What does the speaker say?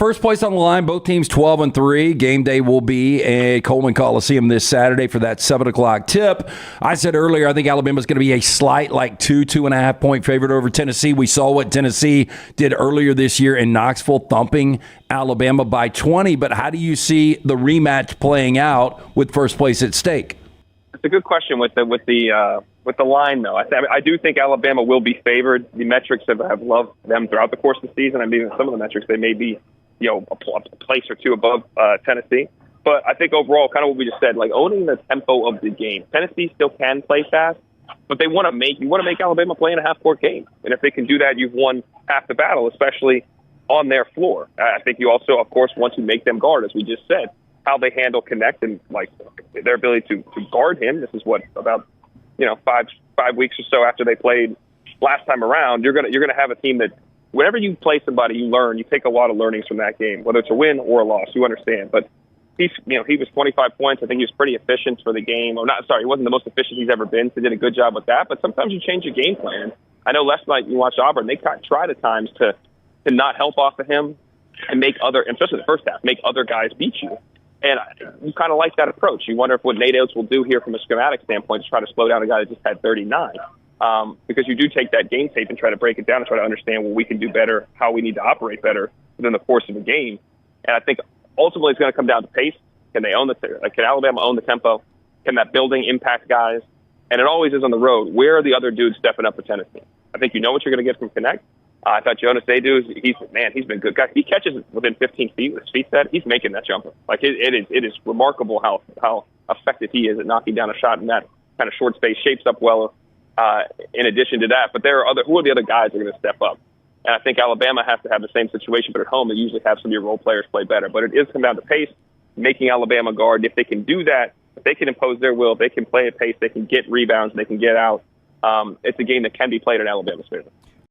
First place on the line, both teams 12-3. Game day will be at Coleman Coliseum this Saturday for that 7 o'clock tip. I said earlier, I think Alabama's going to be a slight, 2.5 point favorite over Tennessee. We saw what Tennessee did earlier this year in Knoxville, thumping Alabama by 20. But how do you see the rematch playing out with first place at stake? It's a good question with the line, though. I do think Alabama will be favored. The metrics have loved them throughout the course of the season. I mean, some of the metrics, they may be, a place or two above Tennessee. But I think overall, kind of what we just said, owning the tempo of the game. Tennessee still can play fast, but you want to make Alabama play in a half-court game. And if they can do that, you've won half the battle, especially on their floor. I think you also, of course, want to make them guard, as we just said. How they handle Connect and their ability to guard him. This is what about 5 weeks or so after they played last time around. You're gonna have a team that whenever you play somebody, you learn. You take a lot of learnings from that game, whether it's a win or a loss. You understand, but he was 25 points. I think he was pretty efficient for the game. Or not, sorry, he wasn't the most efficient he's ever been. So he did a good job with that. But sometimes you change your game plan. I know last night you watched Auburn. They tried at times to not help off of him and make especially the first half, make other guys beat you. And you kind of like that approach. You wonder if what Nate Oates will do here from a schematic standpoint is try to slow down a guy that just had 39. Because you do take that game tape and try to break it down and try to understand what we can do better, how we need to operate better within the course of a game. And I think ultimately it's going to come down to pace. Can Alabama own the tempo? Can that building impact guys? And it always is on the road. Where are the other dudes stepping up for Tennessee? I think you know what you're going to get from Connect. I thought Jonas Aidoo, he's been good. Guy, he catches within 15 feet with his feet set. He's making that jumper. It is remarkable how effective he is at knocking down a shot in that kind of short space. Shapes up well. In addition to that, but who are the other guys that are going to step up? And I think Alabama has to have the same situation, but at home they usually have some of your role players play better. But it is come down to pace, making Alabama guard. If they can do that, if they can impose their will, they can play at pace, they can get rebounds, they can get out. It's a game that can be played in Alabama's favor.